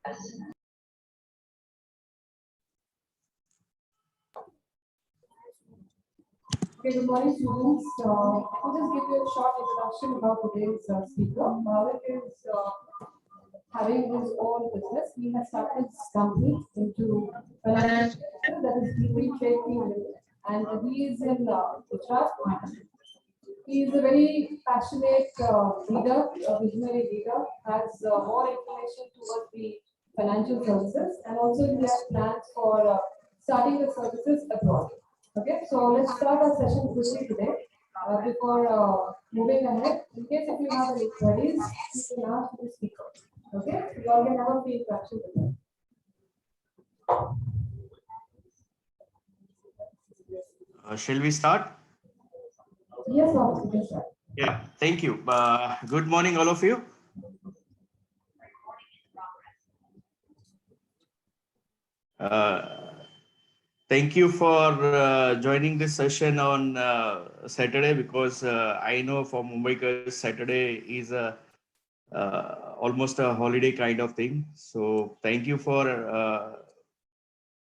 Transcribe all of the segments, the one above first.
Okay, good morning, students. Let me just give you a short introduction about today's speaker. Bhavik is having his own business. He has started his company into financial sector, that is deeply trading, and he is in Gujarat. He is a very passionate leader, a visionary leader, has more inclination towards the financial services, and also he has plans for starting the services abroad. Okay, so let's start our session quickly today. Before moving ahead, in case if you have any queries, you can ask the speaker. Okay, so you all can have a free interaction with them. Shall we start? Yes, you can start. Yeah, thank you. Good morning, all of you. Thank you for joining this session on Saturday, because I know for Mumbaikars, Saturday is almost a holiday kind of thing. So thank you for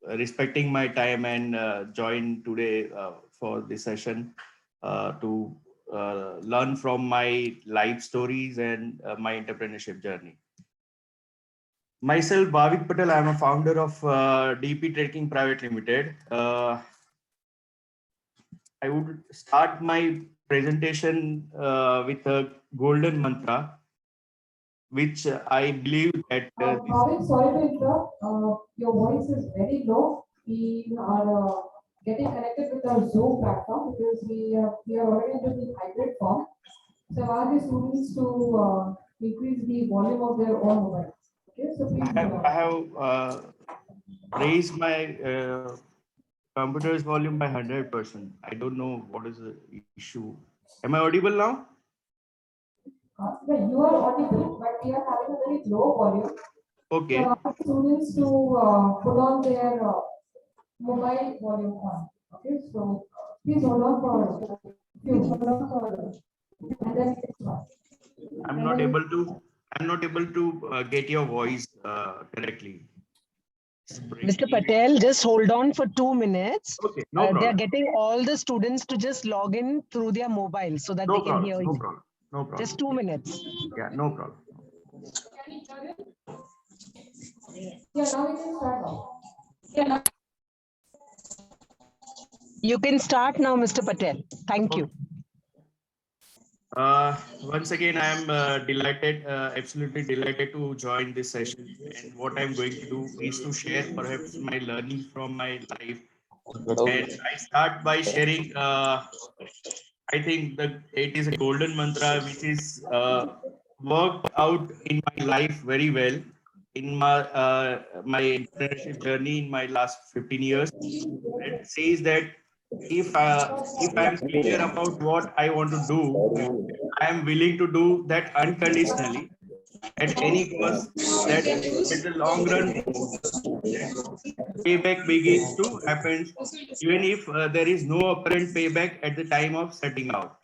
respecting my time and join today for this session to learn from my life stories and my entrepreneurship journey. Myself, Bhavik Patel, I am a founder of DP Trekking Private Limited. I would start my presentation with a golden mantra, which I believe that. Bhavik, sorry to interrupt. Your voice is very low. We are getting connected with our Zoom platform because we are already into the hybrid form. So I ask the students to increase the volume of their own mobile. Okay, so please. I have raised my computer's volume by 100%. I don't know what is the issue. Am I audible now? You are audible, but we are having a very low volume. Okay. So I ask students to put on their mobile volume on. Okay, so please hold on for and then I'm not able to get your voice correctly. Mr. Patel, just hold on for 2 minutes. Okay, no problem. They're getting all the students to just log in through their mobile so that they can hear you. No problem. Just 2 minutes. Yeah, no problem. Yeah, now we can start now. You can start now, Mr. Patel. Thank you. Once again, I am delighted, absolutely delighted to join this session. And what I'm going to do is to share perhaps my learning from my life. And I start by sharing, I think that it is a golden mantra, which is worked out in my life very well in my entrepreneurship journey in my last 15 years. It says that if I'm clear about what I want to do, I am willing to do that unconditionally at any cost, that at the long run payback begins to happen, even if there is no apparent payback at the time of setting out.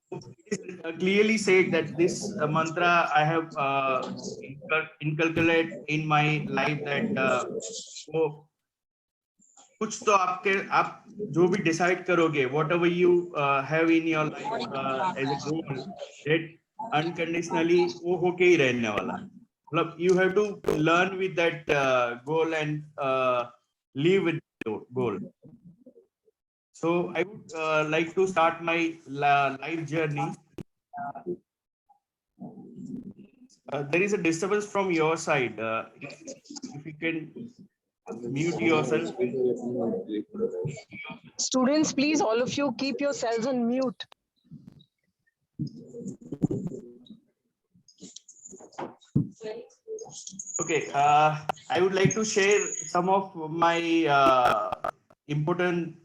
So it is clearly said that this mantra I have inculcated in my life, that so कुछ तो आप जो भी decide करोगे, whatever you have in your life as a goal, that unconditionally वो होके ही रहने वाला. मतलब you have to learn with that goal and live with the goal. So I would like to start my life journey. There is a disturbance from your side. If you can mute yourself. Students, please, all of you, keep yourselves on mute. Okay, I would like to share some of my important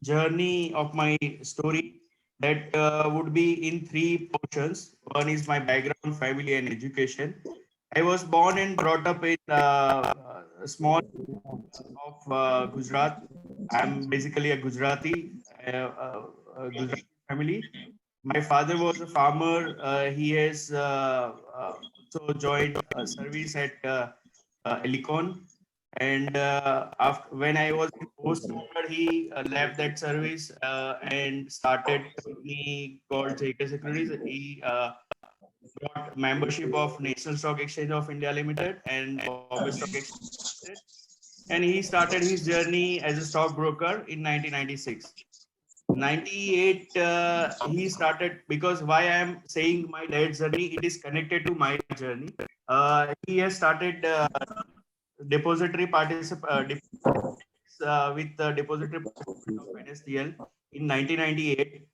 journey of my story that would be in 3 portions. One is my background, family, and education. I was born and brought up in a small of Gujarat. I'm basically a Gujarati, Gujarati family. My father was a farmer. He has also joined service at Elicon. And after when I was in postmaster, he left that service and started company called JK Securities. He got membership of National Stock Exchange of India Limited and Bombay Stock Exchange Limited. And he started his journey as a stockbroker in 1996. 98 he started, because why I am saying my dad's journey, it is connected to my journey. He has started depository with the depository participant of NSDL in 1998.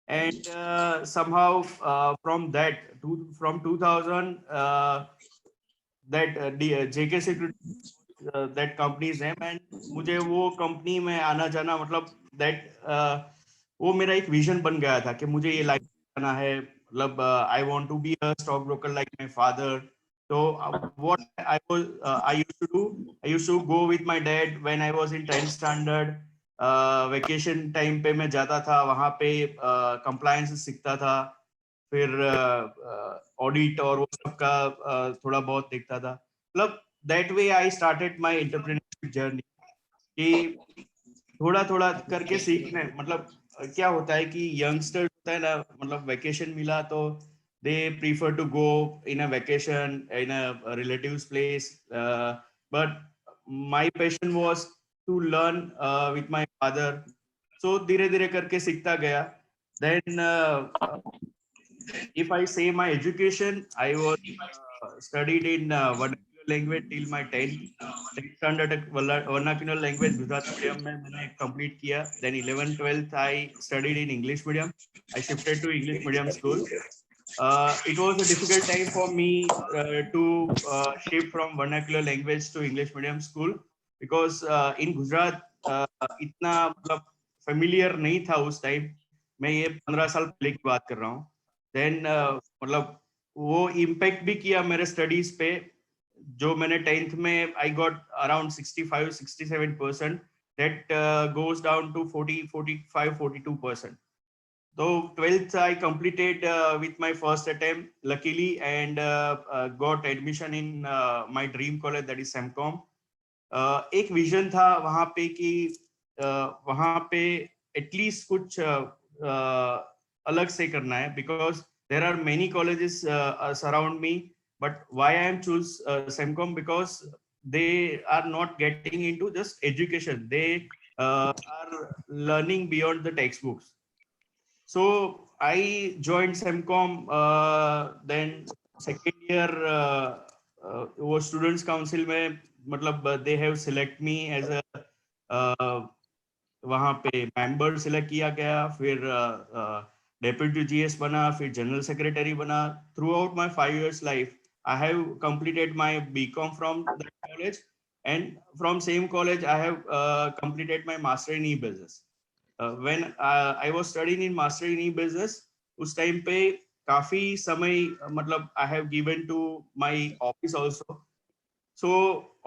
And somehow from that from 2000 that JK Security that company's name, and मुझे वो company में आना जाना मतलब that वो मेरा एक vision बन गया था कि मुझे ये लाइफ करना है, मतलब I want to be a stock broker like my father. So what I used to do, I used to go with my dad when I was in 10th standard. Vacation time पे मैं जाता था वहां पे, compliance सीखता था, फिर audit और वो सब का थोड़ा बहुत देखता था. मतलब that way I started my entrepreneurship journey. कि थोड़ा थोड़ा करके सीखने, मतलब क्या होता है कि यंगस्टर होता है ना, मतलब वेकेशन मिला तो they prefer to go in a vacation in a relative's place, but my passion was to learn with my father. So धीरे धीरे करके सीखता गया. Then if I say my education, I was studied in vernacular language till my 10th standard तक vernacular language Gujarati medium में मैंने complete किया. Then 11th 12th I studied in English medium. I shifted to English medium school. It was a difficult time for me to shift from vernacular language to English medium school, because in Gujarat इतना मतलब familiar नहीं था उस time. मैं ये 15 साल पहले की बात कर रहा हूँ. देन मतलब वो इम्पैक्ट भी किया मेरे स्टडीज पे. जो मैंने 10th में I got around 65-67%, that goes down to 40-45-42%. So 12th I completed with my first attempt luckily, and got admission in my dream college, that is SEMCOM. एक विजन था वहां पे कि वहां पे एटलीस्ट कुछ अलग से करना है, because there are many colleges surround me, but why I am choose SEMCOM, because they are not getting into just education, they are learning beyond the textbooks. So I joined SEMCOM. Then second year वो students council में मतलब they have select me as a वहाँ पे member select किया गया. फिर deputy GS बना, फिर जनरल सेक्रेटरी बना. Through out my 5 years life I have completed my BCom from that college, and from same college I have completed my master in e-business. When I was studying in master in e-business, उस time पे काफी समय मतलब I have given to my office also. So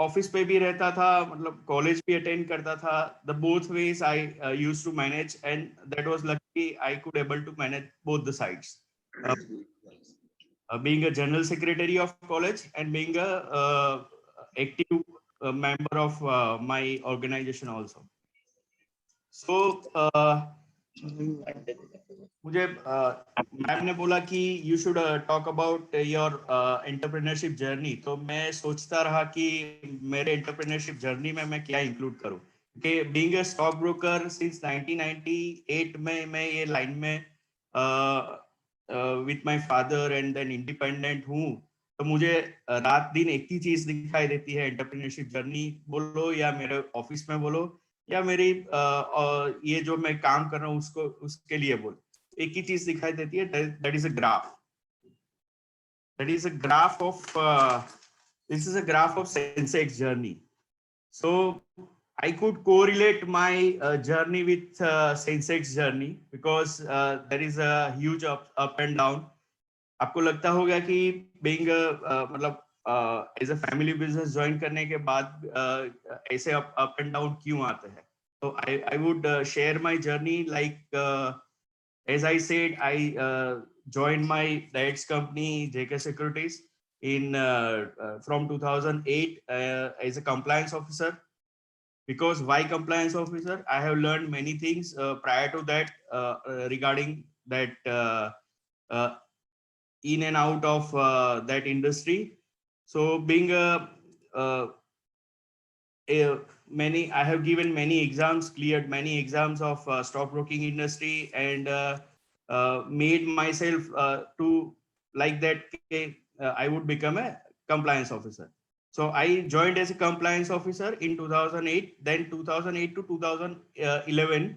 office पे भी रहता था, मतलब कॉलेज भी अटेंड करता था. The both ways I used to manage, and that was lucky I could able to manage both the sides, being a general secretary of college and being a active member of my organization also. So मुझे ma'am ने बोला कि you should talk about your entrepreneurship journey. तो मैं सोचता रहा कि मेरे एंटरप्रेन्योरशिप जर्नी में मैं क्या इंक्लूड करूं, कि being a stock broker since 1998 में मैं ये लाइन में with my father and then independent हूँ. तो मुझे रात दिन एक ही चीज दिखाई देती है, एंटरप्रेन्योरशिप जर्नी बोलो या मेरे ऑफिस में बोलो या मेरी ये जो मैं काम कर रहा हूँ उसको उसके लिए बोलो, एक ही चीज दिखाई देती है. That is a graph. That is a graph of this is a graph of Sensex journey. So I could correlate my journey with Sensex journey, because there is a huge up and down. आपको लगता होगा कि being मतलब as a family business join करने के बाद ऐसे up and down क्यों आते हैं. तो I would share my journey like as I said, I joined my dad's company, JK Securities. in from 2008 as a compliance officer. Because why compliance officer? I have learned many things prior to that regarding that uh, in and out of that industry. So being uh, many, I have given many exams, cleared many exams of stockbroking industry, and made myself to like that. I would become a compliance officer. So I joined as a compliance officer in 2008. Then 2008 to 2011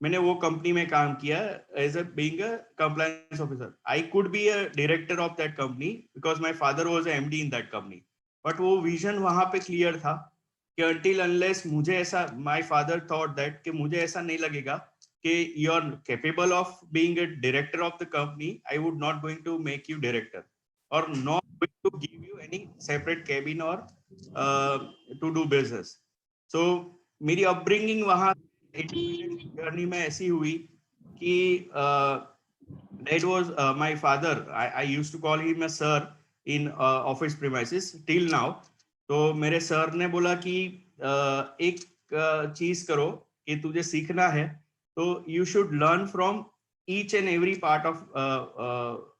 मैंने वो company में काम किया as a being a compliance officer. I could be a director of that company because my father was MD in that company. But वो vision वहां पे clear था कि until unless मुझे ऐसा, my father thought that कि मुझे ऐसा नहीं लगेगा कि you are capable of being a director of the company, I would not going to make you director or not going to give you any separate cabin or to do business. So मेरी upbringing वहाँ entrepreneurship journey में ऐसी हुई कि that was my father. I used to call him a sir in office premises till now. तो मेरे sir ने बोला कि एक चीज करो कि तुझे सीखना है तो you should learn from each and every part of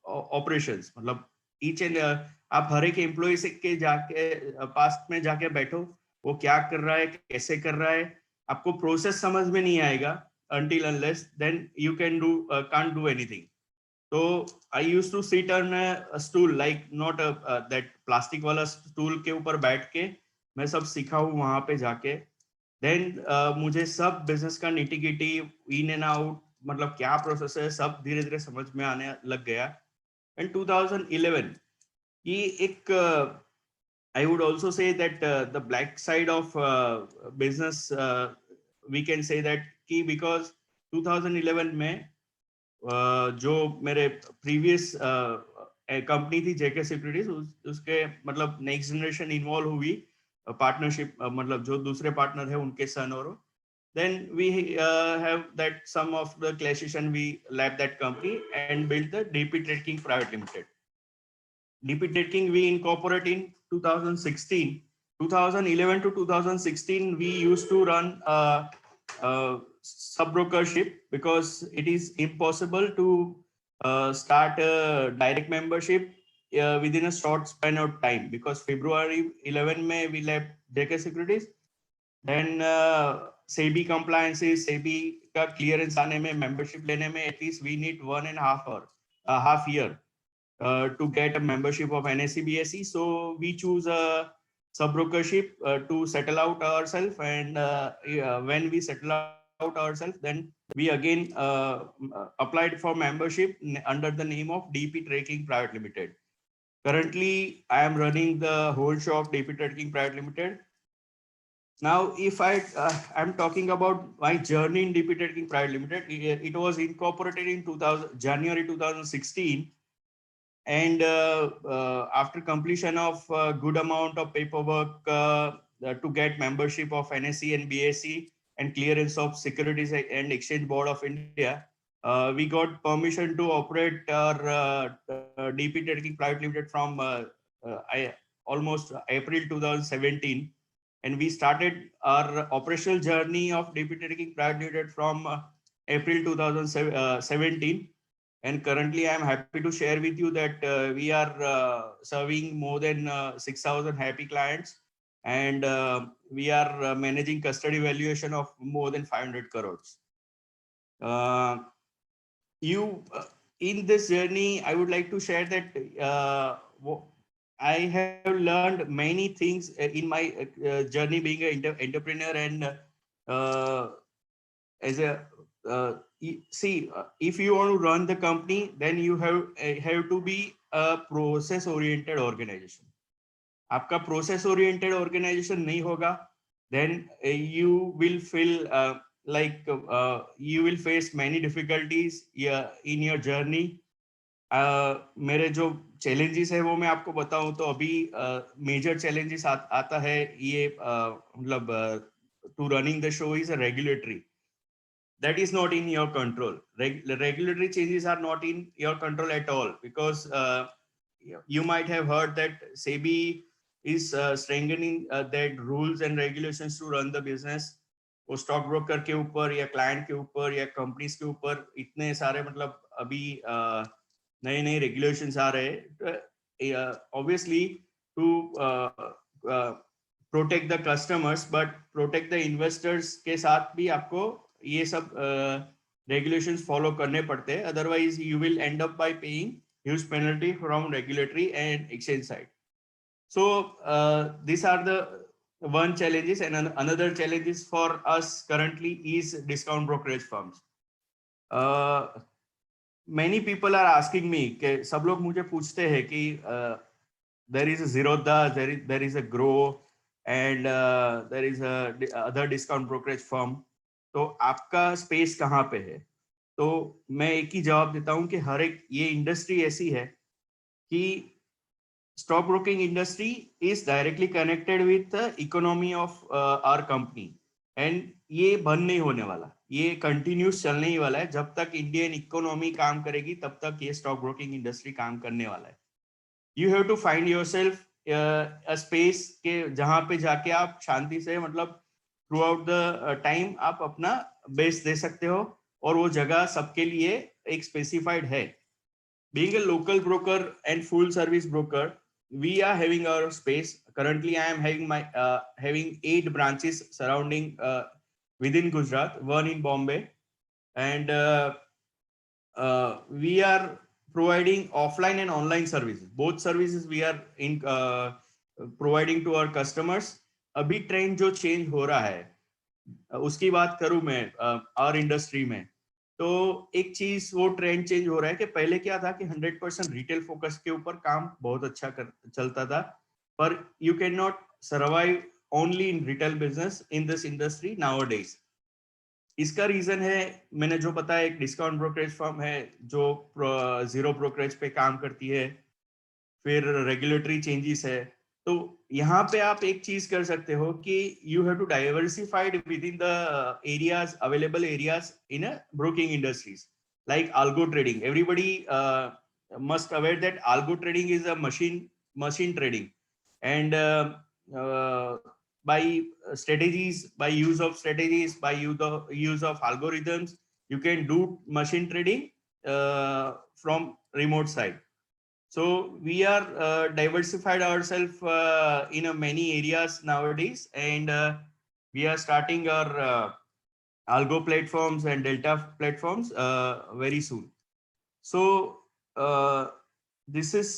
operations. मतलब ईच एंड आप हर एक एम्प्लॉय से के जाके पास में जाके बैठो, वो क्या कर रहा है, कैसे कर रहा है. आपको प्रोसेस समझ में नहीं आएगा until unless then you can't do anything. So I used to sit on a stool, like not that plastic वाला stool के ऊपर बैठ के मैं सब सीखा हूँ वहां पे जाके. Then मुझे सब बिजनेस का निटिगिटी इन एंड आउट, मतलब क्या प्रोसेस है, सब धीरे धीरे समझ में आने लग गया. एंड 2011 ये एक I would also say that the black side of business, we can say that कि because 2011 में जो मेरे प्रीवियस कंपनी थी जेके सिक्योरिटीज, उसके मतलब नेक्स्ट जनरेशन इन्वॉल्व हुई पार्टनरशिप, मतलब जो दूसरे पार्टनर है उनके सन. और then we have that some of the clashes and we left that company and built the DP Trading Private Limited. DP Trading we incorporate in 2016. 2011 to 2016 we used to run sub brokership because it is impossible to start a direct membership within a short span of time, because February 11 May we left JK Securities. Then SEBI compliances, SEBI का clearance आने में, membership लेने में at least we need 1.5 hour, half year to get a membership of NSE BSE. So we choose a sub brokership to settle out ourselves, and when we settle out ourselves, then we again applied for membership under the name of DP Trading Private Limited. Currently, I am running the whole show of DP Trading Private Limited. Now, if I'm talking about my journey in DP Trading Private Limited, it was incorporated in January 2016. And after completion of a good amount of paperwork to get membership of NSE and BSE and clearance of Securities and Exchange Board of India, we got permission to operate our DP Trading Private Limited from almost April 2017. And we started our operational journey of DP Trading Private Limited from April 2017. And currently, I am happy to share with you that we are serving more than 6,000 happy clients, and we are managing custody valuation of more than 500 crores. In this journey, I would like to share that I have learned many things in my journey being an entrepreneur, and as a see, if you want to run the company, then you have to be a process oriented organization. आपका process oriented organization नहीं होगा, then you will feel like you will face many difficulties in your journey. मेरे जो challenges है वो मैं आपको बताऊं तो अभी major challenges आता है ये मतलब to running the show is a regulatory. That is not in your control. Regulatory changes are not in your control at all, because you might have heard that SEBI is strengthening that rules and regulations to run the business. वो stock broker के ऊपर या client के ऊपर या companies के ऊपर इतने सारे मतलब अभी नए नए रेगुलेशंस आ रहे हैं, obviously to protect the customers but protect the investors के साथ भी आपको ये सब regulations follow करने पड़ते हैं, otherwise you will end up by paying huge penalty from regulatory and exchange side. So these are the one challenges, and another challenges for us currently is discount brokerage firms. Many people are asking me कि सब लोग मुझे पूछते हैं कि there is a Zerodha, there is a Grow, and there is a other discount brokerage firm. तो आपका space कहाँ पे है? तो मैं एक ही जवाब देता हूँ कि हर एक ये इंडस्ट्री ऐसी है कि stock broking industry is directly connected with the economy of our company, and ये बंद नहीं होने वाला, ये कंटिन्यूस चलने ही वाला है। जब तक इंडियन इकोनॉमी काम करेगी तब तक ये स्टॉक ब्रोकिंग इंडस्ट्री काम करने वाला है। You have to find yourself a space के जहाँ पे जाके आप शांति से मतलब थ्रू आउट द टाइम आप अपना बेस्ट दे सकते हो, और वो जगह सबके लिए एक स्पेसिफाइड है। Being a local broker and full service broker, we are having our space. Currently, I am having 8 branches surrounding within Gujarat, one in Bombay, and we are providing offline and online services. Both services we are in providing to our customers. अभी trend जो change हो रहा है उसकी बात करूं मैं और इंडस्ट्री में, तो एक चीज वो ट्रेंड चेंज हो रहा है कि पहले क्या था कि 100% रिटेल फोकस के ऊपर काम बहुत अच्छा चलता था, पर you can not survive only in retail business in this industry nowadays. इसका रीजन है, मैंने जो बताया, एक डिस्काउंट ब्रोकरेज फर्म है जो जीरो ब्रोकरेज पे काम करती है, फिर रेगुलेटरी चेंजेस है। तो यहाँ पे आप एक चीज कर सकते हो कि you have to diversified within the areas, available areas in a broking industries like algo trading. Everybody must aware that algo trading is a machine trading, and by strategies, by use of strategies, by use of algorithms, you can do machine trading from remote side. So we are diversified ourselves in many areas nowadays, and we are starting our algo platforms and delta platforms very soon. So this is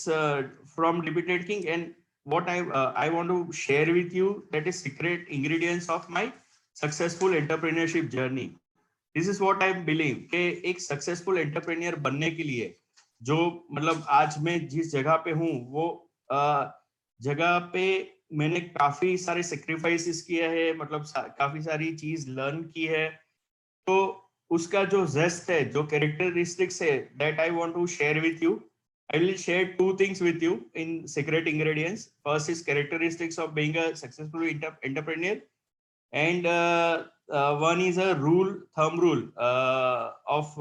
from Limited King, and what I want to share with you, that is secret ingredients of my successful entrepreneurship journey. This is what I believe कि एक successful entrepreneur बनने के लिए जो मतलब आज मैं जिस जगह पे हूँ वो जगह पे मैंने काफी सारे सेक्रीफाइसेस किए हैं, मतलब काफी सारी चीज लर्न की है। तो उसका जो जेस्ट है, जो कैरेक्टरिस्टिक्स है, that I want to share with you. I will share 2 things with you in secret ingredients. First is characteristics of being a successful entrepreneur, and one is a thumb rule of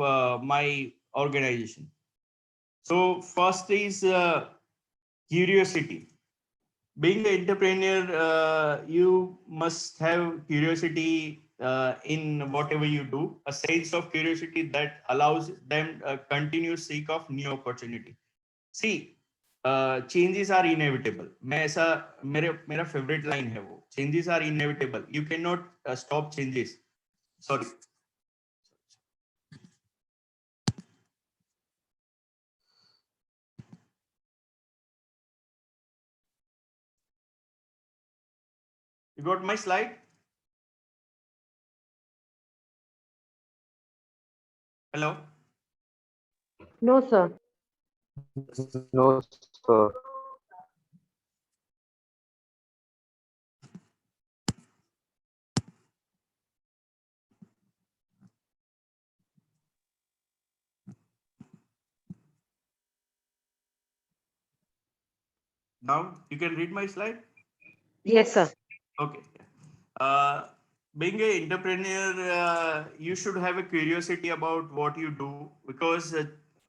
my organization. So first is curiosity. Being an entrepreneur, you must have curiosity in whatever you do, a sense of curiosity that allows them continuous seek of new opportunity. See, changes are inevitable. मैं ऐसा मेरा favorite line है वो, changes are inevitable. You cannot stop changes. Sorry. You got my slide? Hello? No, sir. No, sir. Now you can read my slide? Yes, sir. Okay. Being an entrepreneur, you should have a curiosity about what you do, because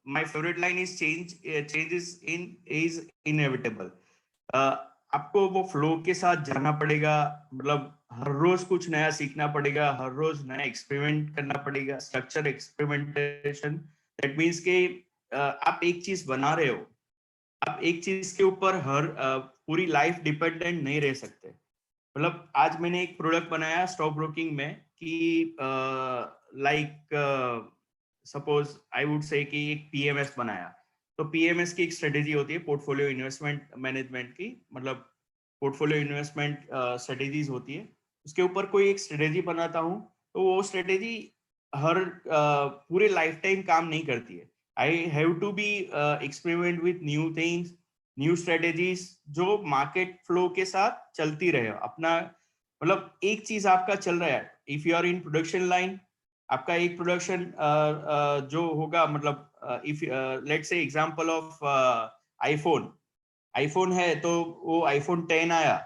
my favorite line is changes in is inevitable. आपको वो flow के साथ जाना पड़ेगा, मतलब हर रोज कुछ नया सीखना पड़ेगा, हर रोज नया एक्सपेरिमेंट करना पड़ेगा, स्ट्रक्चर एक्सपेरिमेंटेशन। दैट मीन्स के आप एक चीज बना रहे हो, आप एक चीज के ऊपर पूरी लाइफ डिपेंडेंट नहीं रह सकते। मतलब आज मैंने एक प्रोडक्ट बनाया स्टॉक ब्रोकिंग में कि like suppose I would say कि एक पीएमएस बनाया। तो पीएमएस की एक स्ट्रेटेजी होती है पोर्टफोलियो इन्वेस्टमेंट मैनेजमेंट की, मतलब पोर्टफोलियो इन्वेस्टमेंट स्ट्रेटेजीज होती है। उसके ऊपर कोई एक स्ट्रेटेजी बनाता हूँ तो वो स्ट्रेटेजी हर पूरे लाइफ टाइम काम नहीं करती है। I have to be experiment with new things, new strategies जो मार्केट फ्लो के साथ चलती रहे अपना। मतलब एक चीज आपका चल रहा है, if you are in production line, आपका एक प्रोडक्शन जो होगा, मतलब if let's say example of iPhone, iPhone है तो वो आईफोन 10 आया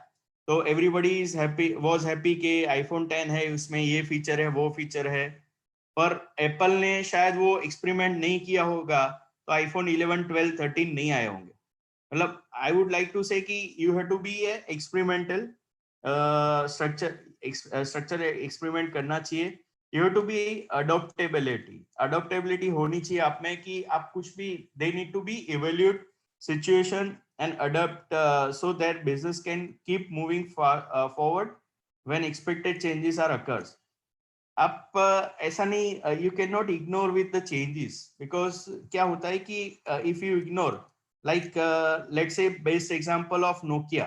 तो everybody is happy, was happy के आईफोन 10 है, उसमें ये फीचर है वो फीचर है। पर एप्पल ने शायद वो एक्सपेरिमेंट नहीं किया होगा तो आईफोन 11, 12, 13 नहीं आए होंगे। मतलब आई वुड लाइक टू से कि you have to be a experimental, structure experiment करना चाहिए। You have to be adaptability होनी चाहिए आप में कि आप कुछ भी, they need to be evaluate situation and adapt so that business can keep moving forward when expected changes are occurs. आप ऐसा नहीं, you cannot ignore with the changes because क्या होता है कि if you ignore, like let's say best example of Nokia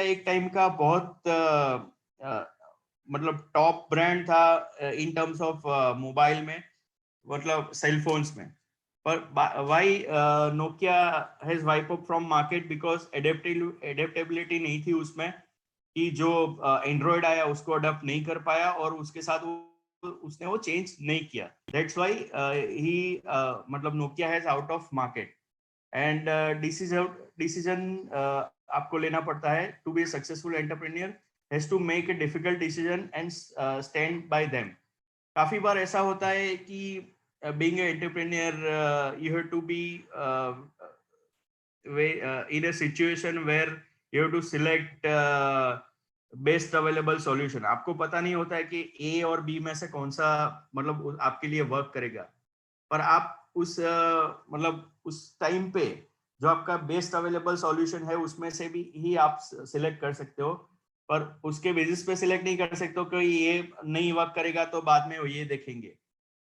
एक time का बहुत मतलब टॉप ब्रांड था इन टर्म्स ऑफ मोबाइल में, मतलब सेल फोन्स में। पर why Nokia has wiped up from market because adaptability नहीं थी उसमें, कि जो एंड्रॉइड आया उसको अडॉप्ट नहीं कर पाया और उसके साथ उसने वो चेंज नहीं किया। दैट्स व्हाई ही मतलब Nokia has out of market. And decision आपको लेना पड़ता है to be successful entrepreneur has to make a difficult decision and stand by them. काफी बार ऐसा होता है कि being an entrepreneur, you have to be in a situation where you have to select best available solution. आपको पता नहीं होता है कि ए और बी में से कौन सा मतलब आपके लिए वर्क करेगा, पर आप उस मतलब उस टाइम पे जो आपका बेस्ट अवेलेबल सॉल्यूशन है उसमें से भी ही आप सिलेक्ट कर सकते हो, पर उसके बेसिस पे सिलेक्ट नहीं कर सकते हो कि ये नहीं वर्क करेगा तो बाद में ये देखेंगे।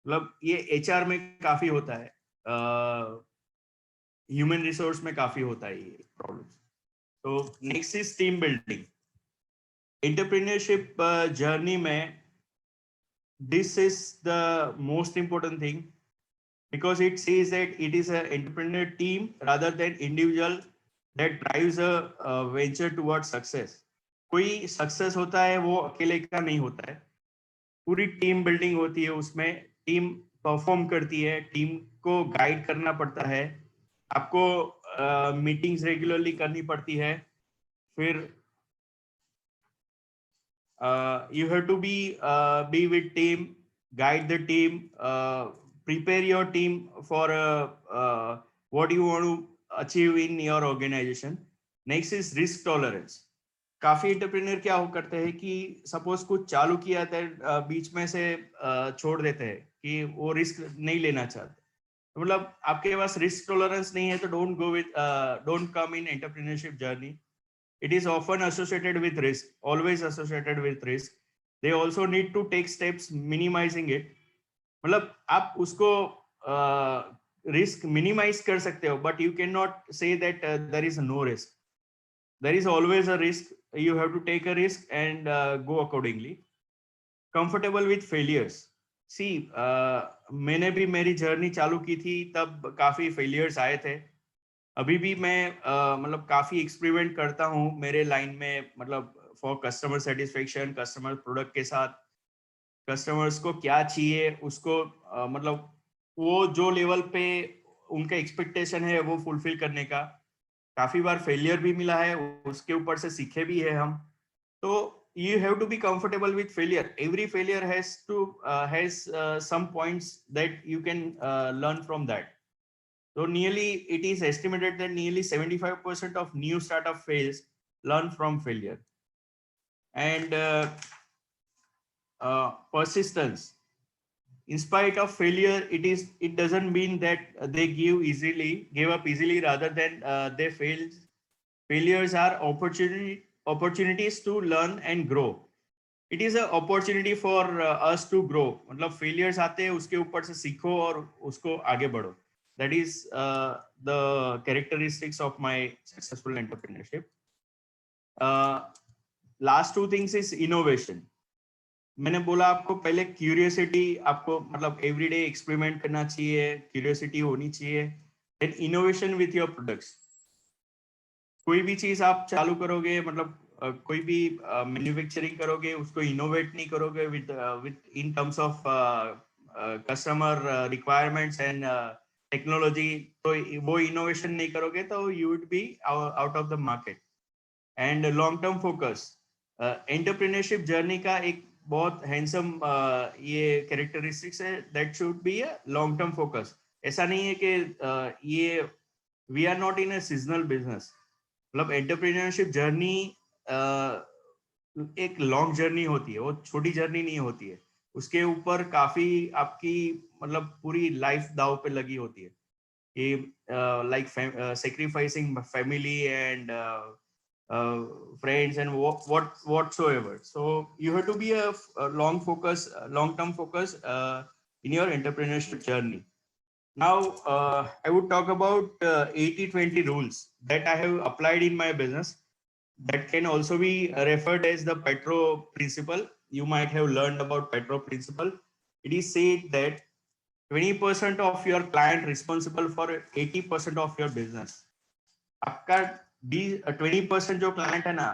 मतलब ये एचआर में काफी होता है, ह्यूमन रिसोर्स में काफी होता है ये प्रॉब्लम। तो next is team building. Entrepreneurship journey में this is the most important thing because it says that it is an entrepreneur team rather than individual that drives a venture towards success. कोई success होता है वो अकेले का नहीं होता है, पूरी टीम बिल्डिंग होती है, उसमें टीम परफॉर्म करती है, टीम को गाइड करना पड़ता है, आपको मीटिंग्स रेगुलरली करनी पड़ती है, फिर you have to be with team, guide the team, prepare your team for what you want to achieve in your organization. Next is risk tolerance. काफी एंटरप्रेन्योर क्या हो करते हैं कि सपोज कुछ चालू किया था, बीच में से छोड़ देते हैं कि वो रिस्क नहीं लेना चाहते। मतलब आपके पास रिस्क टॉलरेंस नहीं है तो don't come in entrepreneurship journey. It is often associated with risk, always associated with risk. They also need to take steps minimizing it. मतलब आप उसको रिस्क मिनिमाइज कर सकते हो, but you cannot say that there is no risk. There is always a risk. You have to take a risk and go accordingly. Comfortable with failures. See, मैंने भी मेरी journey चालू की थी तब काफी फेलियर्स आए थे। अभी भी मैं मतलब काफी एक्सपेरिमेंट करता हूँ मेरे लाइन में, मतलब for customer satisfaction, customer product के साथ कस्टमर्स को क्या चाहिए उसको मतलब वो जो लेवल पे उनका एक्सपेक्टेशन है वो फुलफिल करने का। काफी बार फेलियर भी मिला है, उसके ऊपर से सीखे भी है हम। तो you have to be comfortable with failure. Every failure has some points that you can learn from that. So nearly, it is estimated that nearly 75% of new startup fails learn from failure. And persistence. In spite of failure, it doesn't mean that they give up easily, rather than they fail. Failures are opportunities to learn and grow. It is an opportunity for us to grow. मतलब failures आते हैं, उसके ऊपर से सीखो और उसको आगे बढ़ो. That is the characteristics of my successful entrepreneurship. Last two things is innovation. मैंने बोला आपको पहले क्यूरियोसिटी, आपको मतलब एवरीडे एक्सपेरिमेंट करना चाहिए, क्यूरियोसिटी होनी चाहिए. Then innovation with your products. कोई भी चीज आप चालू करोगे, मतलब कोई भी मैन्युफैक्चरिंग करोगे, उसको इनोवेट नहीं करोगे with in terms of customer requirements and technology, तो वो इनोवेशन नहीं करोगे तो you would be out of the market. And long term focus. Entrepreneurship journey का एक बहुत हैंडसम ये कैरेक्टरिस्टिक्स है, that should be a long term focus. ऐसा नहीं है कि ये we are not in a seasonal business. मतलब एंटरप्रेन्योरशिप जर्नी एक लॉन्ग जर्नी होती है, वो छोटी जर्नी नहीं होती है. उसके ऊपर काफी आपकी मतलब पूरी लाइफ दाव पे लगी होती है. like sacrificing family and friends and whatsoever. So you have to be a long term focus in your entrepreneurship journey. Now I would talk about 80-20 rules that I have applied in my business, that can also be referred as the Petro principle. You might have learned about Petro principle. It is said that 20% of your client responsible for 80% of your business. आपका 20% जो client है ना,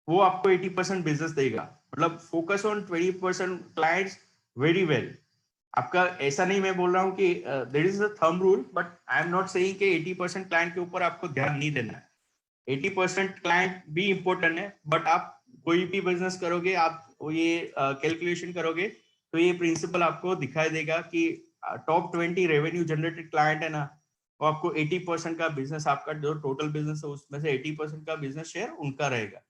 वो आपको 80% business देगा. मतलब focus on 20% clients very well. आपका ऐसा नहीं, मैं बोल रहा हूँ कि there is a thumb rule, but I am not saying कि 80% client के ऊपर आपको ध्यान नहीं देना है. 80% client भी important है, but आप कोई भी business करोगे, आप ये calculation करोगे, तो ये प्रिंसिपल आपको दिखाई देगा कि टॉप 20 रेवेन्यू जनरेटेड क्लाइंट है ना, वो आपको 80% का बिजनेस, आपका जो टोटल बिजनेस है उसमें से 80% का बिजनेस शेयर उनका रहेगा.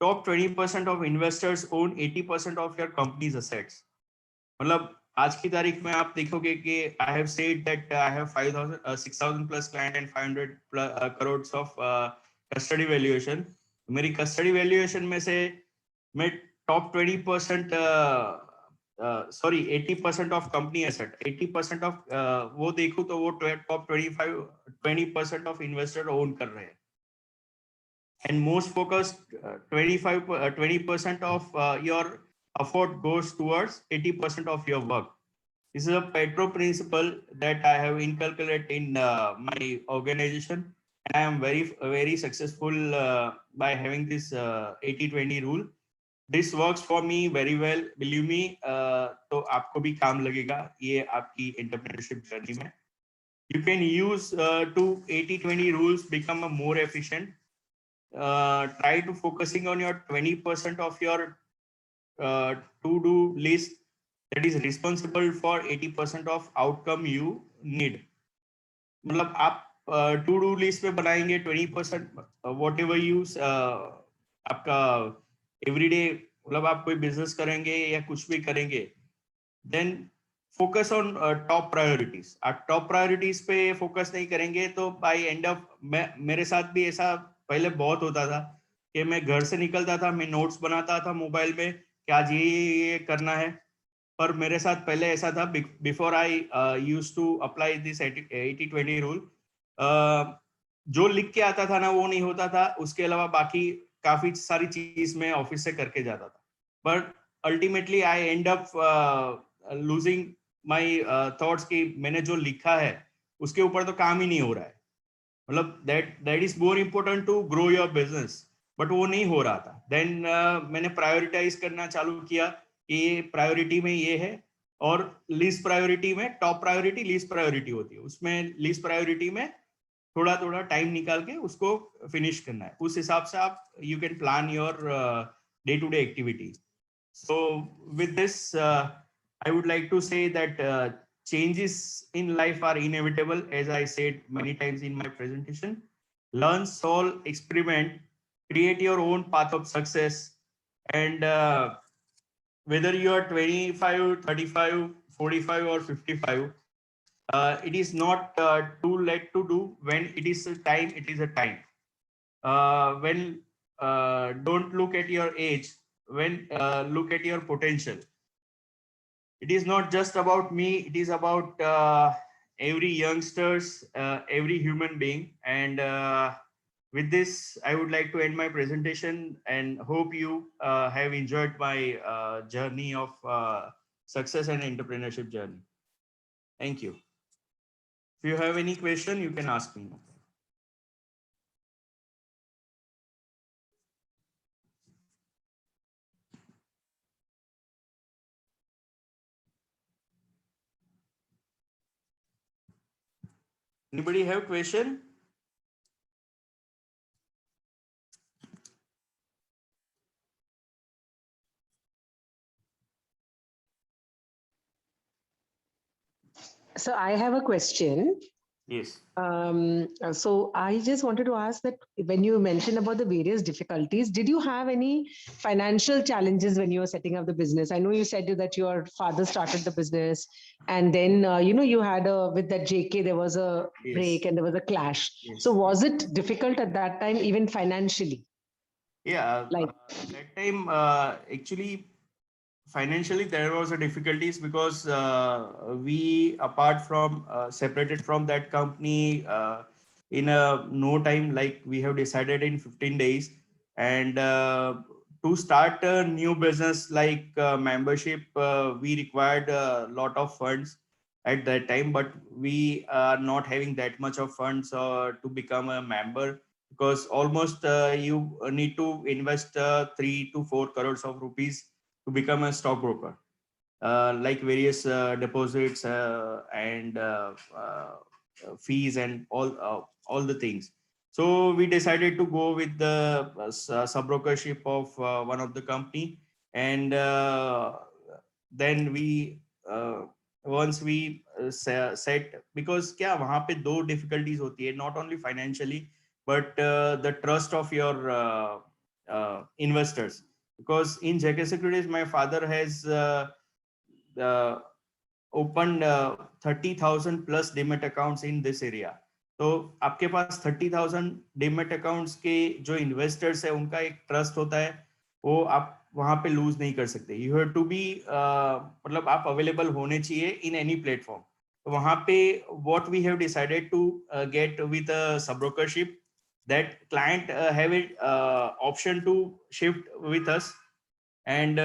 Top 20% of investors own 80% of your companies assets. मतलब आज की तारीख में आप देखोगे कि I have said that I have 6,000 plus client and 500 crore of custody valuation. मेरी कस्टडी वैल्यूएशन में से मैं top 20% sorry 80% of company asset, 80% of वो देखूं तो वो टॉप 20% ऑफ इन्वेस्टर ओन कर रहे हैं. And most focused 20% of your effort goes towards 80% of your work. This is a Petro principle that I have inculcated in my organization, and I am very successful by having this 80-20 rule. This works for me very well, believe me. तो आपको भी काम लगेगा ये आपकी entrepreneurship journey में. You can use to 80-20 rules become a more efficient. Try to focusing on your 20% of your to-do list that is responsible for 80% of outcome you need. मतलब आप to-do list में बनाएंगे 20% whatever you आपका everyday, मतलब आप कोई business करेंगे या कुछ भी करेंगे, then focus on top priorities. आप top priorities पे focus नहीं करेंगे तो by end of, मेरे साथ भी ऐसा पहले बहुत होता था कि मैं घर से निकलता था, मैं नोट्स बनाता था मोबाइल में कि आज ये करना है. पर मेरे साथ पहले ऐसा था, before I used to apply this 80-20 rule, जो लिख के आता था ना वो नहीं होता था. उसके अलावा बाकी काफी सारी चीज मैं ऑफिस से करके जाता था, but ultimately I and up losing my thoughts कि मैंने जो लिखा है उसके ऊपर तो काम ही नहीं हो रहा है. मतलब that is more important to grow your business, but वो नहीं हो रहा था. देन मैंने प्रायोरिटाइज करना चालू किया कि ये प्रायोरिटी में ये है, और लीस्ट प्रायोरिटी में, टॉप प्रायोरिटी लीस्ट प्रायोरिटी होती है, उसमें लीस्ट प्रायोरिटी में थोड़ा थोड़ा टाइम निकाल के उसको फिनिश करना है. उस हिसाब से आप you can plan your day to day activity. So with this I would like to say that changes in life are inevitable, as I said many times in my presentation. Learn, solve, experiment, create your own path of success. And whether you are 25, 35, 45, or 55, it is not too late to do. When it is a time, it is a time. When don't look at your age, when look at your potential. It is not just about me, it is about every youngsters, every human being. And with this, I would like to end my presentation and hope you have enjoyed my journey of success and entrepreneurship journey. Thank you. If you have any question, you can ask me. Anybody have question? So I have a question. Yes. So I just wanted to ask that when you mentioned about the various difficulties, did you have any financial challenges when you were setting up the business? I know you said that your father started the business, and then you had with that JK there was a Yes. break and there was a clash. Yes. So was it difficult at that time, even financially? Yeah, Like that time actually financially there was a difficulties because we apart from separated from that company in a no time, like we have decided in 15 days. And to start a new business like membership, we required a lot of funds at that time, but we are not having that much of funds to become a member, because almost you need to invest 3 to 4 crores of rupees to become a stockbroker, like various deposits and fees and all the things. So we decided to go with the sub-brokership of one of the company. And then we once we set, because क्या वहाँ पे दो difficulties होती है, not only financially but the trust of your investors. Because in JK Securities, my father has opened 30,000 plus demat accounts in this area. तो आपके पास 30,000 demat accounts के जो investors है उनका एक trust होता है, वो आप वहां पे लूज नहीं कर सकते. यू हैव टू बी मतलब आप अवेलेबल होने चाहिए इन एनी प्लेटफॉर्म. तो वहां पे what we have decided to get with sub brokership, that client have it option to shift with us and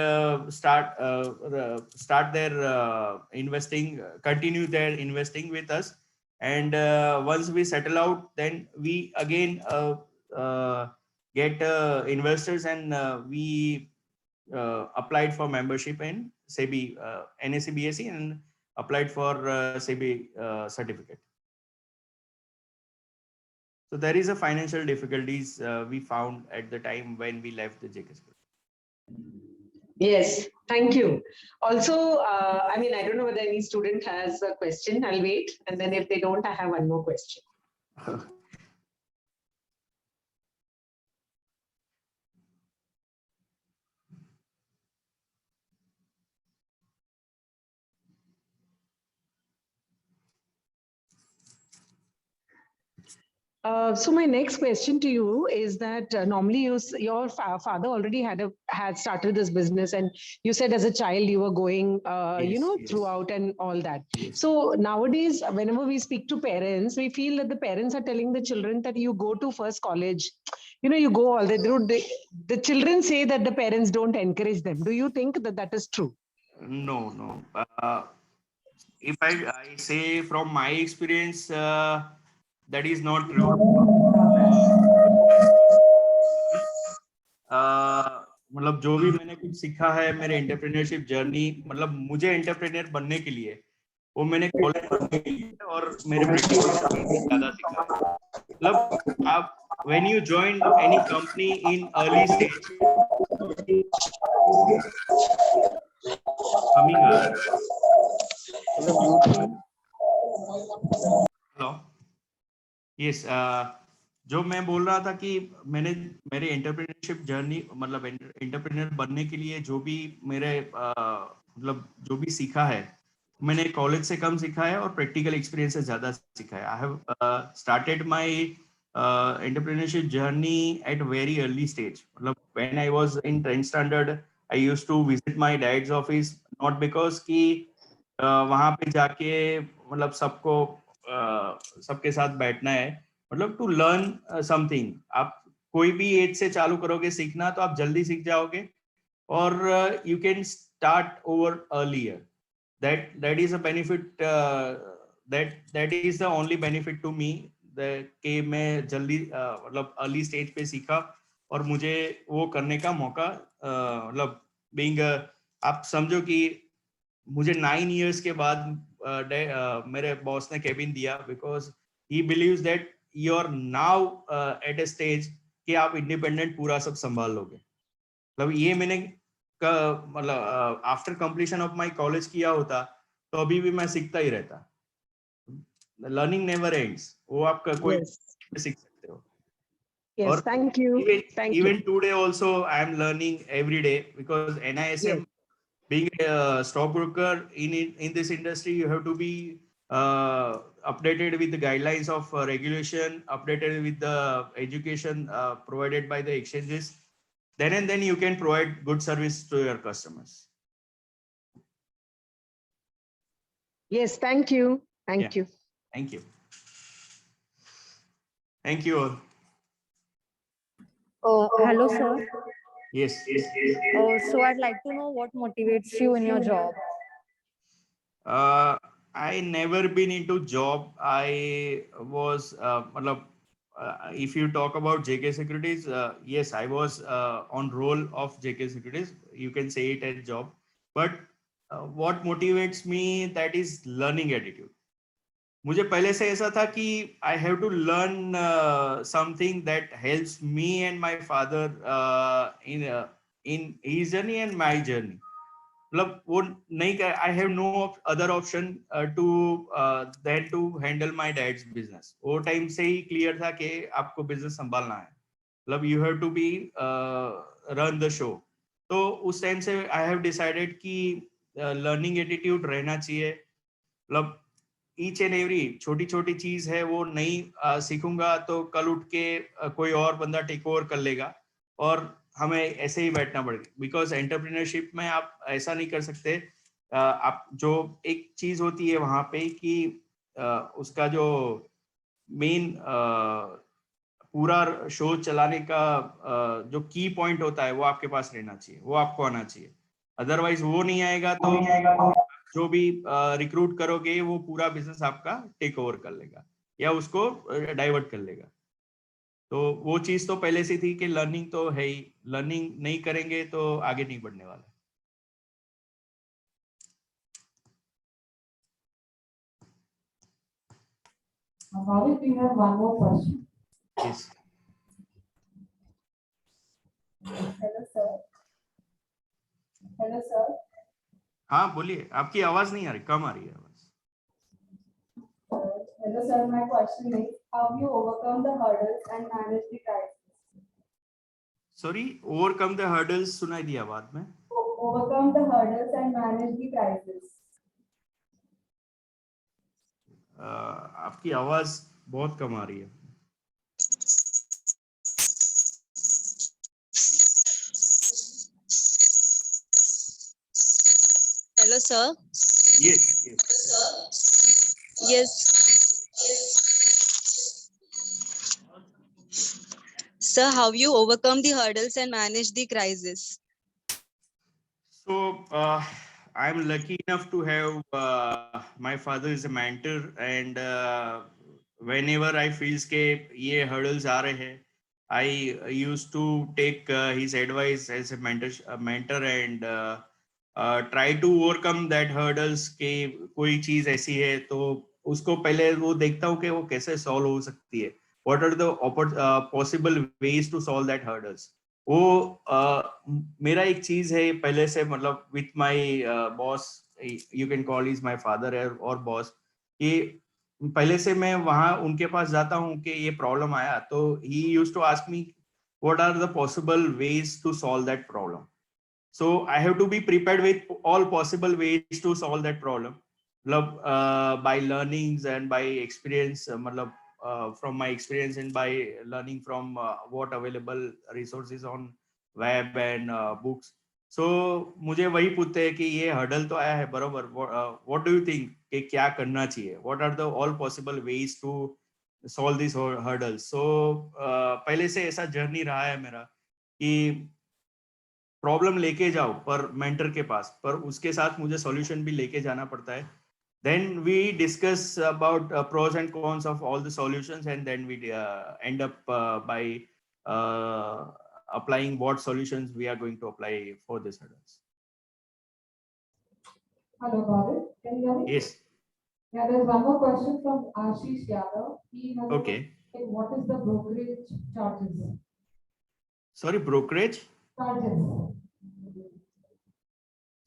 start their investing, continue their investing with us. And once we settle out, then we again get investors, and we applied for membership in SEBI, NSE BSE, and applied for SEBI certificate. So there is a financial difficulties we found at the time when we left the JK School. yes, thank you. Also, I mean, I don't know whether any student has a question. I'll wait, and then if they don't, I have one more question. So my next question to you is that normally your father already had started this business, and you said as a child you were going Yes. throughout and all that. Yes. So nowadays, whenever we speak to parents, we feel that the parents are telling the children that you go to first college, you go all the children say that the parents don't encourage them. Do you think that that is true? No. If I say from my experience, that is not true. मतलब जो भी मैंने कुछ सीखा है मेरे entrepreneurship journey, मतलब मुझे एंटरप्रेन्योर बनने के लिए वो मैंने कॉलेज पढ़ने के लिए और मेरे प्रैक्टिकल ज्यादा सीखा है. मतलब आप when you join any company in early stage, coming hello, yes, जो मैं बोल रहा था कि मैंने मेरे एंटरप्रेन्योरशिप जर्नी मतलब एंटरप्रेन्योर बनने के लिए जो भी मेरे मतलब जो भी सीखा है, मैंने कॉलेज से कम सीखा है और प्रैक्टिकल एक्सपीरियंस से ज्यादा सीखा है. I have started my entrepreneurship journey at very early stage. मतलब when I was in 10th standard I used to visit my dad's office, not because कि वहां पे जाके मतलब सबके साथ बैठना है, मतलब टू लर्न समथिंग. आप कोई भी एज से चालू करोगे सीखना तो आप जल्दी सीख जाओगे और you can start over earlier. that is a benefit, that is the only benefit to me, कि मैं जल्दी मतलब अर्ली स्टेज पे सीखा और मुझे वो करने का मौका मतलब बीइंग, आप समझो कि मुझे 9 years के बाद मेरे बॉस ने केबिन दिया because he believes that you are now at a stage कि आप इंडिपेंडेंट पूरा सब संभाल लोगे. मतलब ये मैंने मतलब after completion of my college किया होता तो अभी भी मैं सीखता ही रहता. Learning never ends. वो आपका कोई Yes. सीख सकते हो. Yes. और Thank you. Thank you. even today also I am learning every day because NISM, Yes. being a stockbroker in this industry, you have to be updated with the guidelines of regulation, updated with the education provided by the exchanges. Then and then you can provide good service to your customers. Yes. Thank you. Thank Yeah. you. Thank you. Thank you all. Oh, hello, sir. Yes. So I'd like to know what motivates you in your job. I never been into job. I was matlab, if you talk about JK Securities, yes, I was on role of JK Securities. You can say it as job. But what motivates me, that is learning attitude. मुझे पहले से ऐसा था कि I have to learn something that helps me and my father in his journey and my journey. मतलब वो नहीं कर, I have no other option to then to handle my dad's business. वो टाइम से ही क्लियर था कि आपको बिजनेस संभालना है, मतलब you have to be run the show. तो उस टाइम से आई हैव डिसाइडेड कि लर्निंग एटीट्यूड रहना चाहिए. मतलब ईच एंड एवरी छोटी छोटी चीज है वो नहीं सीखूंगा तो कल उठ के कोई और बंदा टेक ओवर कर लेगा और हमें ऐसे ही बैठना पड़ेगा. बिकॉज एंटरप्रेन्योरशिप में आप ऐसा नहीं कर सकते. आप जो एक चीज होती है वहां पे कि उसका जो मेन पूरा शो चलाने का जो की पॉइंट होता है वो आपके पास रहना चाहिए, वो आपको आना चाहिए. अदरवाइज वो नहीं आएगा तो जो भी रिक्रूट करोगे वो पूरा बिजनेस आपका टेक ओवर कर लेगा या उसको डाइवर्ट कर लेगा. तो वो चीज तो पहले से थी कि लर्निंग तो है ही, लर्निंग नहीं करेंगे तो आगे नहीं बढ़ने वाला. Bhavik, we have one more question. Yes. Hello, sir. Hello, sir. हाँ बोलिए, आपकी आवाज नहीं आ रही, कम आ रही है आवाज. Hello, sir. My question is, how you overcome the hurdles and manage the crisis? Sorry, overcome the hurdles सुनाई दिया बाद में. Overcome the hurdles and manage the crisis. आपकी आवाज बहुत कम आ रही है. Hello, sir. Yes. Yes. Sir, how you overcome the hurdles and manage the crisis? So I'm lucky enough to have my father is a mentor, and whenever I feels के ये hurdles आ रहे हैं, I used to take his advice as a mentor and try to overcome that hurdles. के कोई चीज ऐसी है तो उसको पहले वो देखता हूँ कि वो कैसे solve हो सकती है. What are the possible ways to solve that hurdles? वो मेरा एक चीज है पहले से, मतलब with my boss you can call is my father or boss, कि पहले से मैं वहाँ उनके पास जाता हूँ कि ये प्रॉब्लम आया, तो he used to ask me what are the possible ways to solve that problem. So I have to be prepared with all possible ways to solve that problem. By learnings and by experience, from my experience and by learning from what available resources on web and books. So मुझे वही पूछते हैं कि ये hurdle तो आया है बरोबर, what do you think कि क्या करना चाहिए, what are the all possible ways to solve these hurdles. So पहले से ऐसा जर्नी रहा है मेरा कि प्रॉब्लम लेके जाओ पर मेंटर के पास, पर उसके साथ मुझे सॉल्यूशन भी लेके जाना पड़ता है. Then we discuss about pros and cons of all the solutions, and then we end up by applying what solutions we are going to apply for this hurdles. Hello, Bhavik. Can you hear me? Yes. Yeah, there's one more question from Ashish Yadav. He has Okay. asked, what is the brokerage charges? Sorry, brokerage. Charges.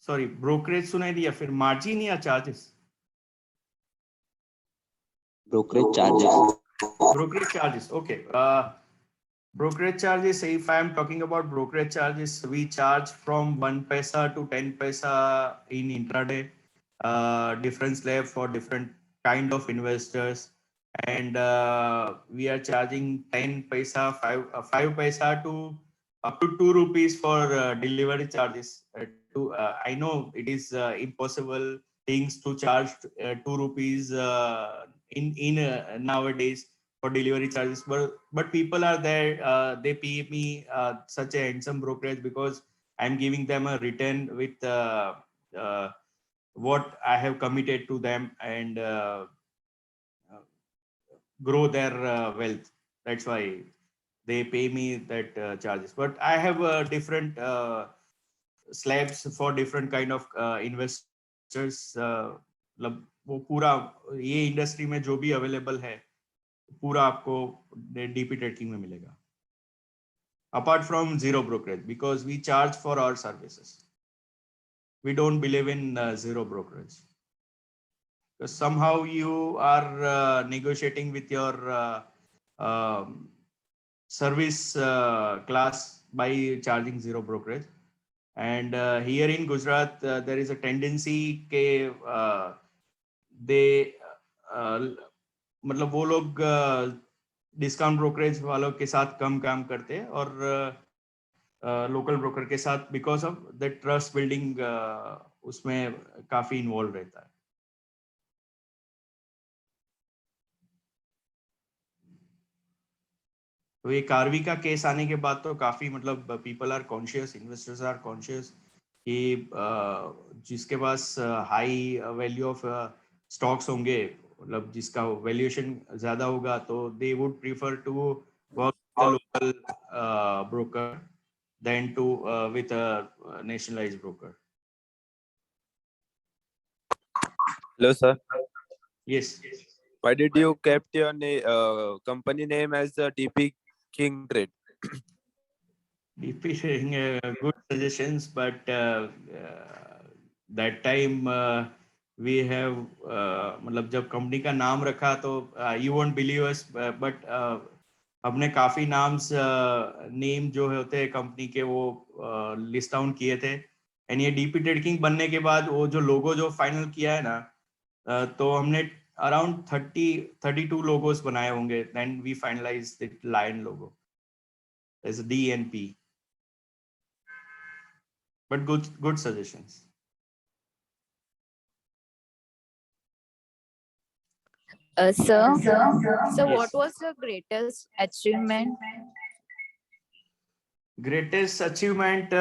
Sorry, brokerage सुनाई दिया, फिर margin या charges? Brokerage charges. Brokerage charges. Okay. Brokerage charges, if I am talking about brokerage charges, we charge from 1 paisa to 10 paisa in intraday, different slab for different kind of investors. And we are charging 10 paisa, 5 paisa to up to 2 rupees for delivery charges. I know it is impossible things to charge 2 rupees in nowadays for delivery charges, but people are there, they pay me such a handsome brokerage because I'm giving them a return with what I have committed to them, and grow their wealth. That's why they pay me that charges. But I have different slabs for different kind of investors. मतलब वो पूरा ये industry में जो भी available है पूरा आपको डीपी ट्रेडिंग में मिलेगा, apart from zero brokerage, because we charge for our services. We don't believe in zero brokerage, because somehow you are negotiating with your service class by charging zero brokerage. And here in Gujarat, there is a tendency के they मतलब वो लोग discount brokerage वालों के साथ कम काम करते हैं और लोकल ब्रोकर के साथ, because of the trust building उसमें काफी इन्वॉल्व रहता है. तो ये कार्वी का केस आने के बाद तो काफी मतलब people are conscious, investors are conscious कि जिसके पास हाई वैल्यू ऑफ स्टॉक्स होंगे, मतलब जिसका वैल्यूएशन ज्यादा होगा, तो they would prefer to work with the local broker than to with a nationalised broker. Hello, sir. Yes. Why did you kept your company name as DP King Trade? DP good suggestions, but that time we have मतलब जब company का नाम रखा तो you won't believe us, but हमने काफी name जो होते हैं कंपनी के वो लिस्ट डाउन किए थे. एंड ये डीपी ट्रेडिंग बनने के बाद वो जो लोगो जो फाइनल किया है ना, तो हमने अराउंड 32 लोगोस बनाए होंगे. Then we finalise the lion logo as a DNP. But good suggestions. Sir, so Yes. what was your greatest achievement? Greatest achievement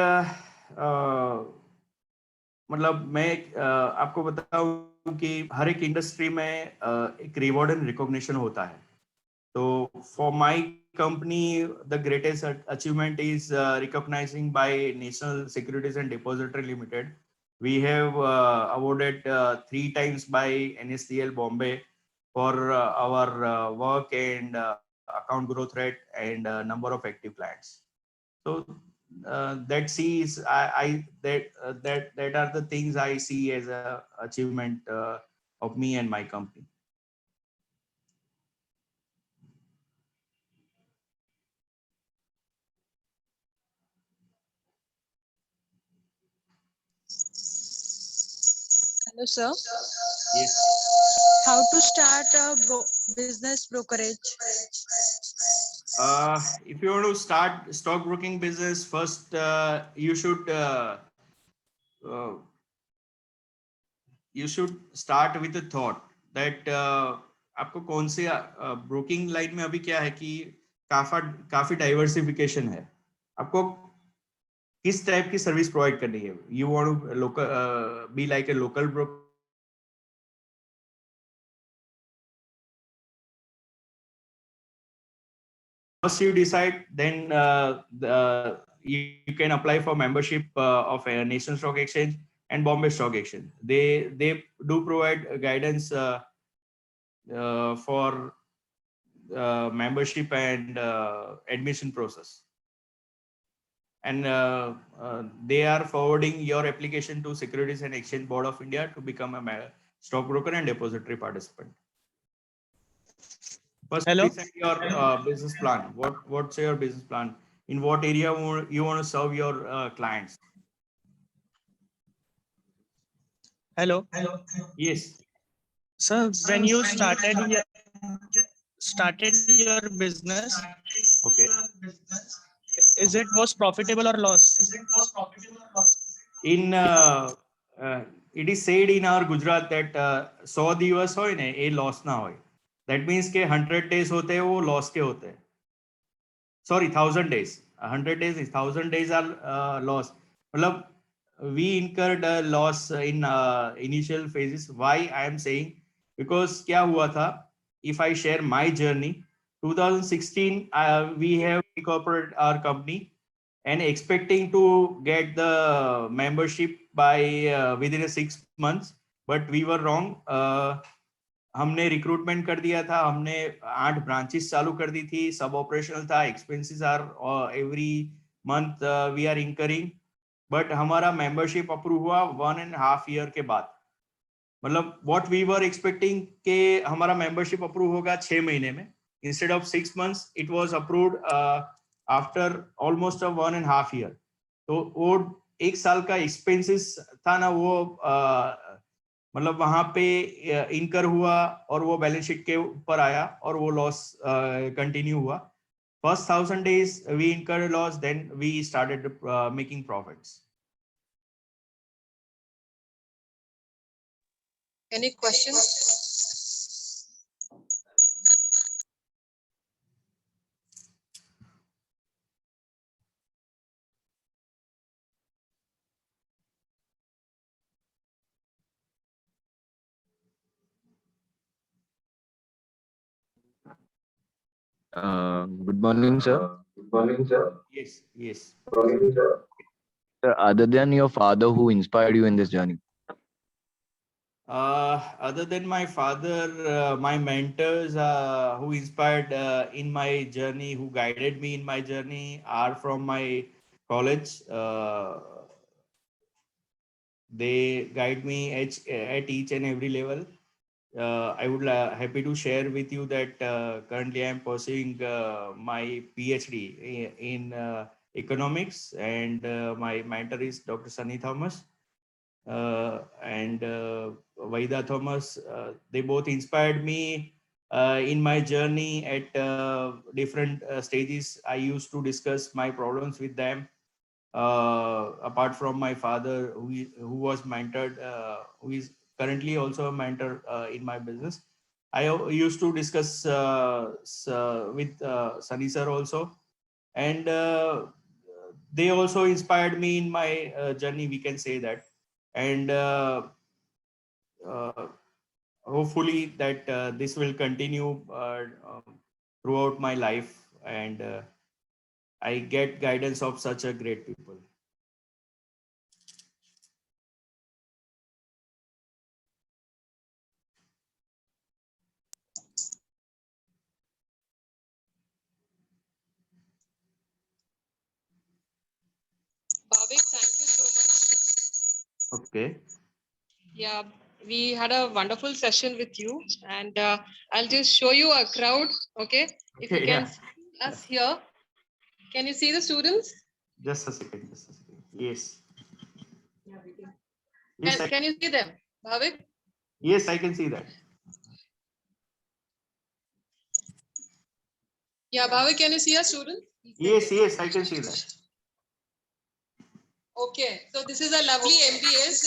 मतलब मैं आपको बताऊं कि हर एक इंडस्ट्री में एक रिवॉर्ड एंड रिकॉग्निशन होता है. तो for my company, the greatest achievement is recognizing by National Securities and Depository Limited. We have awarded 3 times by NSDL Bombay for our work and account growth rate and number of active clients. So that sees I that are the things I see as a achievement of me and my company. Hello, sir. Yes. How to start a business brokerage? If you want to start stockbroking business, first uh, you should start with a thought that आपको कौन से broking line में अभी क्या है कि काफी diversification है, आपको किस टाइप की सर्विस प्रोवाइड करनी है. You want to local be like a local broker. Once you decide, then you can apply for membership of a National Stock Exchange and Bombay Stock Exchange. They do provide guidance for membership and admission process, and they are forwarding your application to Securities and Exchange Board of India to become a stockbroker and depository participant. First, Hello. decide your business plan. What's your business plan? In what area you want to serve your clients? Hello. Yes. Sir, when you started your business, Okay. is it was profitable or loss? In it is said in our Gujarat that 100 દિવસ હોય ને એ loss ના હોય. That means કે 100 days होते हैं वो loss के होते हैं. Sorry, 1000 days. 100 days is 1000 days are loss. मतलब we incurred a loss in initial phases. Why I am saying? Because क्या हुआ था? If I share my journey, 2016 we have incorporated our company and expecting to get the membership by within 6 months, but we were wrong. हमने recruitment कर दिया था, हमने 8 branches चालू कर दी थी, सब ऑपरेशनल था, expenses are every month we are incurring, but हमारा मेंबरशिप अप्रूव हुआ 1.5 ईयर के बाद. मतलब व्हाट वी वर एक्सपेक्टिंग के हमारा मेंबरशिप अप्रूव होगा 6 महीने में, instead of 6 months it was approved after almost 1.5 year. तो वो 1 साल का एक्सपेंसेस था ना, वो मतलब वहां पे इनकर हुआ और वो बैलेंस शीट के ऊपर आया और वो लॉस कंटिन्यू हुआ. First 1000 days we incurred loss, then we started making profits. Any questions? Good morning, sir. Yes, yes. Sir, other than your father, who inspired you in this journey? Other than my father, my mentors who inspired in my journey, who guided me in my journey, are from my college. They guide me at each and every level. I would happy to share with you that currently I am pursuing my PhD in economics, and my mentor is Dr. Sunny Thomas and Vaida Thomas. They both inspired me in my journey at different stages. I used to discuss my problems with them. Apart from my father, who was mentored, who is currently also a mentor in my business, I used to discuss with Sunny sir also, and they also inspired me in my journey, we can say that. And uh, hopefully that this will continue throughout my life, and I get guidance of such a great people. Okay. Yeah, we had a wonderful session with you, and I'll just show you a crowd. Okay, if you Okay, can yeah. see us here, can you see the students? Just a second. Just a second. Yes. Can, Yes, I, can you see them, Bhavik? yes, I can see that. Yeah, Bhavik, can you see our students? Yes, yes, I can see that. Okay, so this is a lovely MBS.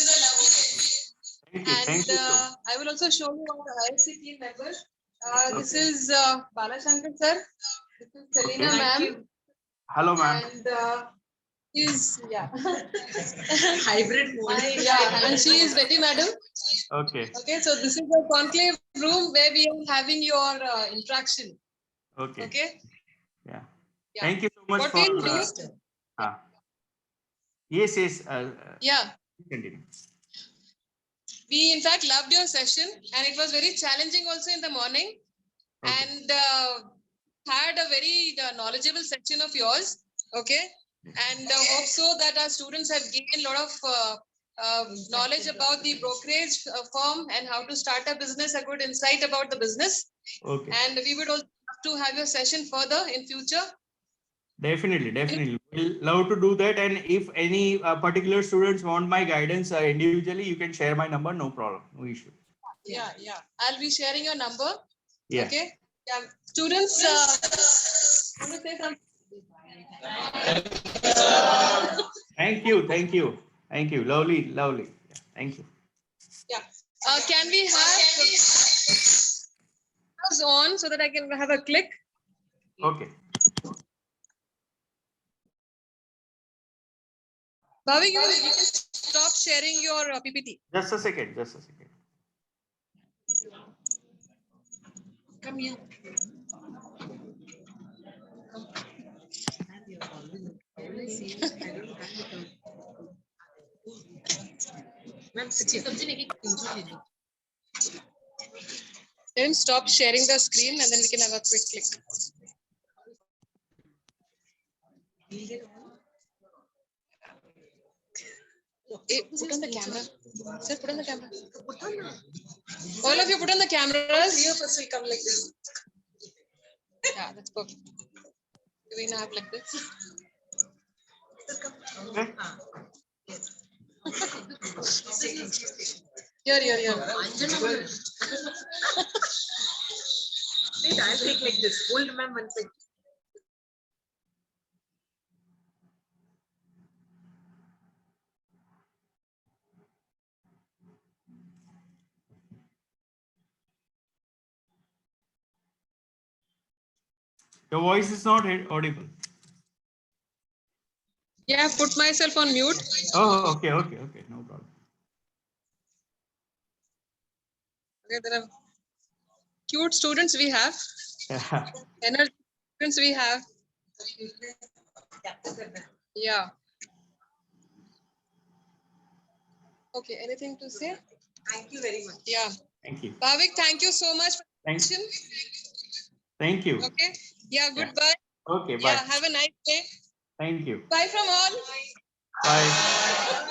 Thank you. Thank And you. So much. I will also show you our IFC team members. This is Balashankar sir. This is Selena Okay. ma'am. Hello, ma'am. And is hybrid mode. Yeah, and she is Betty madam. Okay. Okay, so this is the conclave room where we are having your interaction. Okay. Okay. Yeah. Yeah. Thank you so much What for. we'll do? Yes, yes. Yeah. Continue. We in fact loved your session, and it was very challenging also in the morning. Okay. And had a very knowledgeable section of yours. Okay. And hope so that our students have gained a lot of knowledge about the brokerage firm and how to start a business, a good insight about the business. Okay. And we would also love to have your session further in future. Definitely, definitely. We'll love to do that. And if any particular students want my guidance individually, you can share my number. No problem. No issue. Yeah, yeah. I'll be sharing your number. Yeah. Okay. Yeah. Students, want to say something? Thank you. Thank you. Thank you. Lovely, lovely. Yeah, thank you. Yeah. Can we have on so that I can have a click? Okay. Bhavik, you can stop sharing your PPT. Just a second. Just a second. Come here. Then stop sharing the screen and then we can have a quick click. Hey, put on the camera. Sir, put on the camera. All of you put on the cameras. Three of us will come like this. Yeah, that's perfect. Do we now have like this? Okay. Here. Wait, I'll take like this. Hold ma'am one second. Your voice is not audible. Yeah, put myself on mute. Oh, okay. No problem. Okay, there are cute students we have. Energy students we have. Yeah. Okay, anything to say? Thank you very much. Yeah. Thank you. Bhavik, thank you so much for the Thank session. Thank you. Okay. Yeah, goodbye. Okay, bye. Yeah, have a nice day. Thank you. Bye from all. Bye.